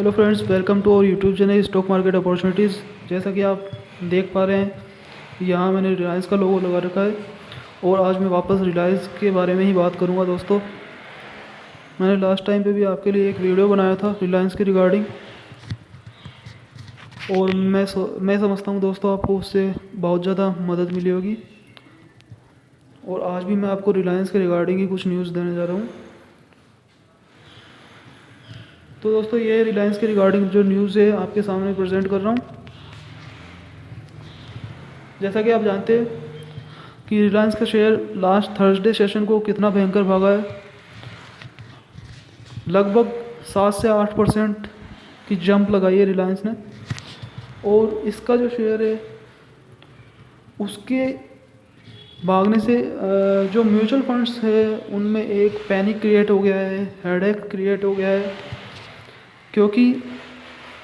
Hello friends, welcome to our YouTube channel stock market opportunities. जैसा कि आप देख पा रहे हैं, यहाँ मैंने रिलायंस का लोगो लगा रखा है और आज मैं वापस रिलायंस के बारे में ही बात करूँगा। दोस्तों, मैंने लास्ट टाइम पे भी आपके लिए एक वीडियो बनाया था रिलायंस के रिगार्डिंग, और मैं समझता हूँ दोस्तों आपको उससे बहुत ज़्यादा मदद मिली होगी। और आज भी मैं आपको रिलायंस के रिगार्डिंग ही कुछ न्यूज़ देने जा रहा हूँ। तो दोस्तों, ये रिलायंस के रिगार्डिंग जो न्यूज़ है आपके सामने प्रेजेंट कर रहा हूँ। जैसा कि आप जानते हैं कि रिलायंस का शेयर लास्ट थर्सडे सेशन को कितना भयंकर भागा है। लगभग 7 से 8% की जंप लगाई है रिलायंस ने, और इसका जो शेयर है उसके भागने से जो म्यूचुअल फंड्स है उनमें एक पैनिक क्रिएट हो गया है, हेडेक क्रिएट हो गया है, क्योंकि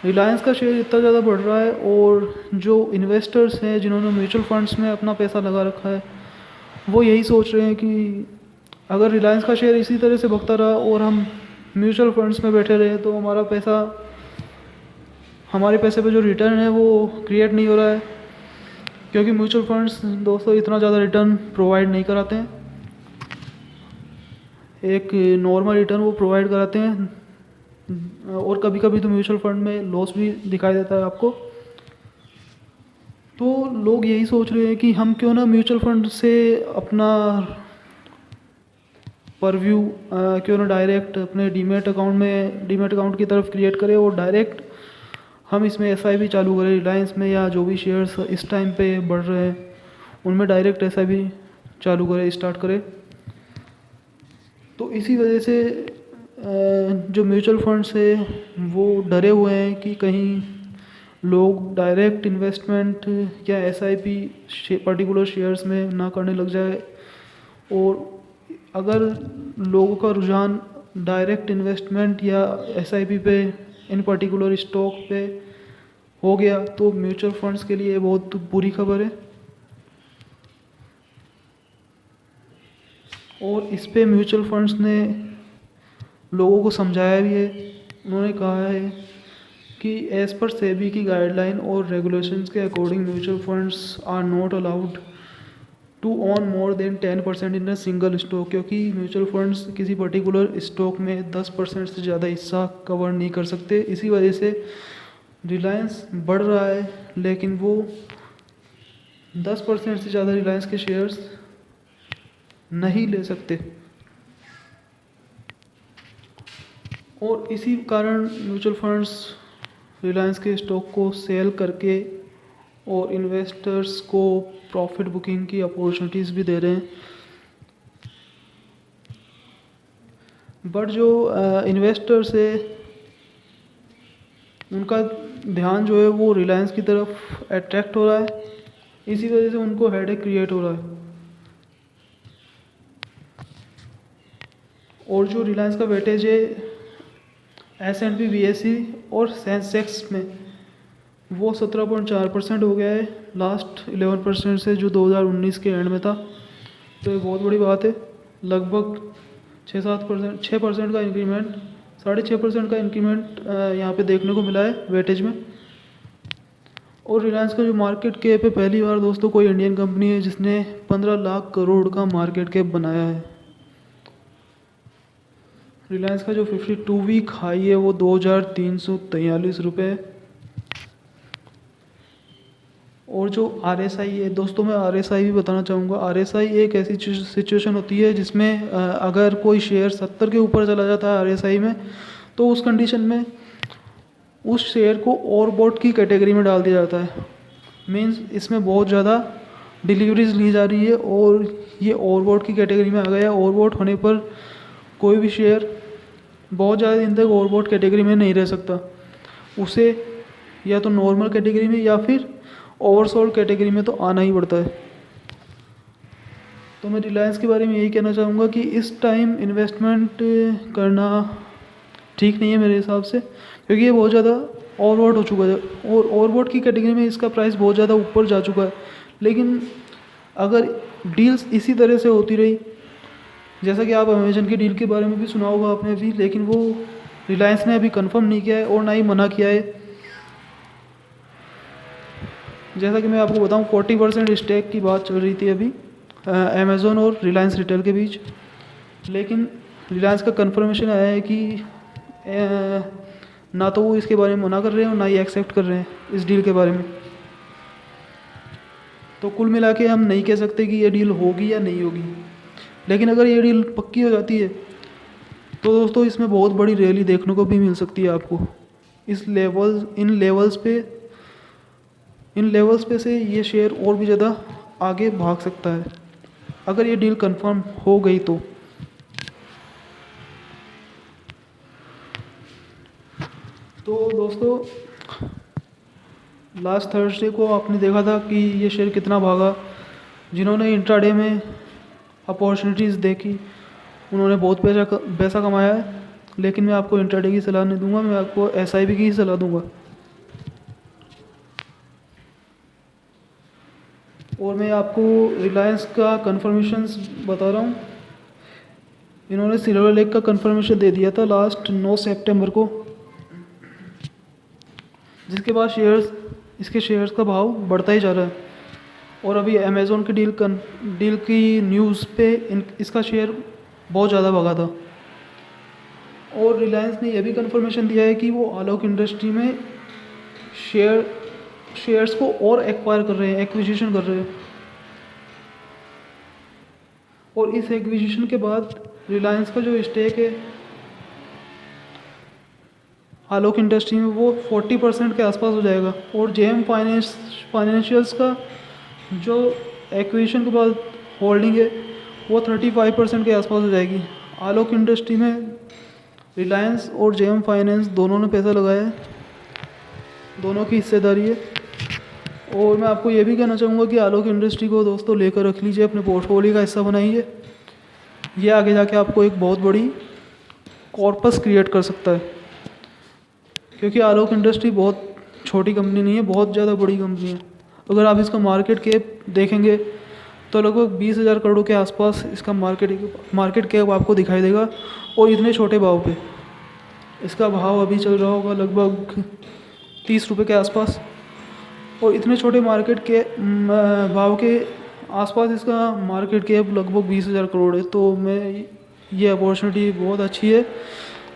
रिलायंस का शेयर इतना ज़्यादा बढ़ रहा है और जो इन्वेस्टर्स हैं जिन्होंने म्यूचुअल फंड्स में अपना पैसा लगा रखा है वो यही सोच रहे हैं कि अगर रिलायंस का शेयर इसी तरह से बढ़ता रहा और हम म्यूचुअल फंड्स में बैठे रहे तो हमारे पैसे पे जो रिटर्न है वो क्रिएट नहीं हो रहा है, क्योंकि म्यूचुअल फंड्स दोस्तों इतना ज़्यादा रिटर्न प्रोवाइड नहीं कराते हैं। एक नॉर्मल रिटर्न वो प्रोवाइड कराते हैं, और कभी कभी तो म्यूचुअल फंड में लॉस भी दिखाई देता है आपको। तो लोग यही सोच रहे हैं कि हम क्यों ना म्यूचुअल फंड से अपना परव्यू क्यों ना डायरेक्ट अपने डीमैट अकाउंट की तरफ क्रिएट करें और डायरेक्ट हम इसमें एसआईपी चालू करें रिलायंस में, या जो भी शेयर्स इस टाइम पे बढ़ रहे हैं उनमें डायरेक्ट एसआईपी चालू करें, स्टार्ट करें। तो इसी वजह से जो म्यूचुअल फंड्स है वो डरे हुए हैं कि कहीं लोग डायरेक्ट इन्वेस्टमेंट या एसआईपी पर्टिकुलर शेयर्स में ना करने लग जाए, और अगर लोगों का रुझान डायरेक्ट इन्वेस्टमेंट या एसआईपी पे इन पर्टिकुलर स्टॉक पे हो गया तो म्यूचुअल फंड्स के लिए बहुत बुरी खबर है। और इस पे म्यूचुअल फंड्स ने लोगों को समझाया भी है। उन्होंने कहा है कि एज़ पर सेबी की गाइडलाइन और रेगुलेशंस के according mutual funds are not allowed to own more than 10% in a single stock, क्योंकि म्यूचुअल फंड्स किसी पर्टिकुलर स्टॉक में 10% से ज़्यादा हिस्सा कवर नहीं कर सकते। इसी वजह से रिलायंस बढ़ रहा है, लेकिन वो 10% से ज़्यादा रिलायंस के शेयर्स नहीं ले सकते, और इसी कारण म्यूचुअल फंड्स रिलायंस के स्टॉक को सेल करके और इन्वेस्टर्स को प्रॉफिट बुकिंग की अपॉर्चुनिटीज़ भी दे रहे हैं। बट जो इन्वेस्टर्स है उनका ध्यान जो है वो रिलायंस की तरफ अट्रैक्ट हो रहा है, इसी वजह से उनको हेडेक क्रिएट हो रहा है। और जो रिलायंस का वेटेज है S&P BSE और सेंसेक्स में वो 17.4% हो गया है लास्ट 11% से, जो 2019 के एंड में था। तो ये बहुत बड़ी बात है। लगभग 6% का इंक्रीमेंट, 6.5% का इंक्रीमेंट यहाँ पे देखने को मिला है वेटेज में। और रिलायंस का जो मार्केट कैप है, पहली बार दोस्तों कोई इंडियन कंपनी है जिसने 15 लाख करोड़ का मार्केट कैप बनाया है। रिलायंस का जो 52 वीक हाई है वो 2343 रुपये है। और जो RSI है दोस्तों, मैं RSI भी बताना चाहूँगा। RSI एक ऐसी सिचुएशन होती है जिसमें अगर कोई शेयर 70 के ऊपर चला जाता है RSI में, तो उस कंडीशन में उस शेयर को ओवरबॉट की कैटेगरी में डाल दिया जाता है। मींस इसमें बहुत ज़्यादा डिलीवरीज ली जा रही है और ये ओवरबॉट की कैटेगरी में आ गया। ओवरबॉट होने पर कोई भी शेयर बहुत ज़्यादा दिन तक ओवरबॉट कैटेगरी में नहीं रह सकता, उसे या तो नॉर्मल कैटेगरी में या फिर ओवरसोल्ड कैटेगरी में तो आना ही पड़ता है। तो मैं रिलायंस के बारे में यही कहना चाहूँगा कि इस टाइम इन्वेस्टमेंट करना ठीक नहीं है मेरे हिसाब से, क्योंकि ये बहुत ज़्यादा ओवरबॉट हो चुका है और ओवरबॉट की कैटेगरी में इसका प्राइस बहुत ज़्यादा ऊपर जा चुका है। लेकिन अगर डील्स इसी तरह से होती रही, जैसा कि आप अमेजन की डील के बारे में भी सुना होगा आपने भी, लेकिन वो रिलायंस ने अभी कंफर्म नहीं किया है और ना ही मना किया है। जैसा कि मैं आपको बताऊं 40% स्टेक की बात चल रही थी अभी अमेज़ॉन और रिलायंस रिटेल के बीच, लेकिन रिलायंस का कंफर्मेशन आया है कि ना तो वो इसके बारे में मना कर रहे हैं और ना ही एक्सेप्ट कर रहे हैं इस डील के बारे में। तो कुल मिला के हम नहीं कह सकते कि ये डील होगी या नहीं होगी, लेकिन अगर ये डील पक्की हो जाती है तो दोस्तों इसमें बहुत बड़ी रैली देखने को भी मिल सकती है आपको। इन लेवल्स पे से ये शेयर और भी ज़्यादा आगे भाग सकता है अगर ये डील कंफर्म हो गई तो दोस्तों लास्ट थर्सडे को आपने देखा था कि ये शेयर कितना भागा। जिन्होंने इंट्राडे में अपॉर्चुनिटीज़ देखी उन्होंने बहुत पैसा कमाया है, लेकिन मैं आपको इंट्राडे की सलाह नहीं दूंगा, मैं आपको एसआईपी की ही सलाह दूंगा। और मैं आपको रिलायंस का कंफर्मेशन बता रहा हूँ। इन्होंने सिल्वर लेक का कंफर्मेशन दे दिया था लास्ट 9 सितंबर को, जिसके बाद इसके शेयर्स का भाव बढ़ता ही जा रहा है। और अभी अमेज़ॉन की डील की न्यूज़ पे इसका शेयर बहुत ज़्यादा भगा था। और रिलायंस ने यह भी कंफर्मेशन दिया है कि वो आलोक इंडस्ट्री में शेयर्स को और एक्वायर कर रहे हैं, एक्विजिशन कर रहे हैं। और इस एक्विजिशन के बाद रिलायंस का जो स्टेक है आलोक इंडस्ट्री में वो 40% के आसपास हो जाएगा। और जेएम फाइनेंशियल्स का जो एक्विजिशन के बाद होल्डिंग है वो 35% के आसपास हो जाएगी। आलोक इंडस्ट्री में रिलायंस और जेएम फाइनेंस दोनों ने पैसा लगाया है, दोनों की हिस्सेदारी है। और मैं आपको ये भी कहना चाहूँगा कि आलोक इंडस्ट्री को दोस्तों लेकर रख लीजिए, अपने पोर्टफोलियो का हिस्सा बनाइए। ये आगे जाके आपको एक बहुत बड़ी कॉर्पस क्रिएट कर सकता है, क्योंकि आलोक इंडस्ट्री बहुत छोटी कंपनी नहीं है, बहुत ज़्यादा बड़ी कंपनी है। अगर आप इसका मार्केट कैप देखेंगे तो लगभग 20,000 करोड़ के आसपास इसका मार्केट कैप आपको दिखाई देगा। और इतने छोटे भाव पे इसका भाव अभी चल रहा होगा लगभग 30 रुपये के आसपास। और इतने छोटे मार्केट के भाव के आसपास इसका मार्केट कैप लगभग 20,000 करोड़ है। तो ये अपॉर्चुनिटी बहुत अच्छी है।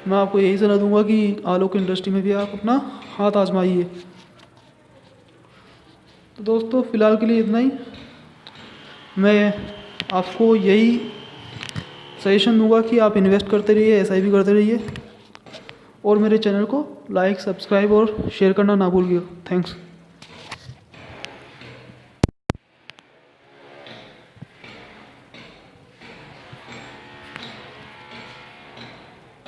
मैं आपको यही सलाह दूंगा कि आलोक इंडस्ट्री में भी आप अपना हाथ आजमाइए। तो दोस्तों फ़िलहाल के लिए इतना ही। मैं आपको यही सजेशन दूंगा कि आप इन्वेस्ट करते रहिए, एसआईपी करते रहिए, और मेरे चैनल को लाइक, सब्सक्राइब और शेयर करना ना भूलिएगा। थैंक्स।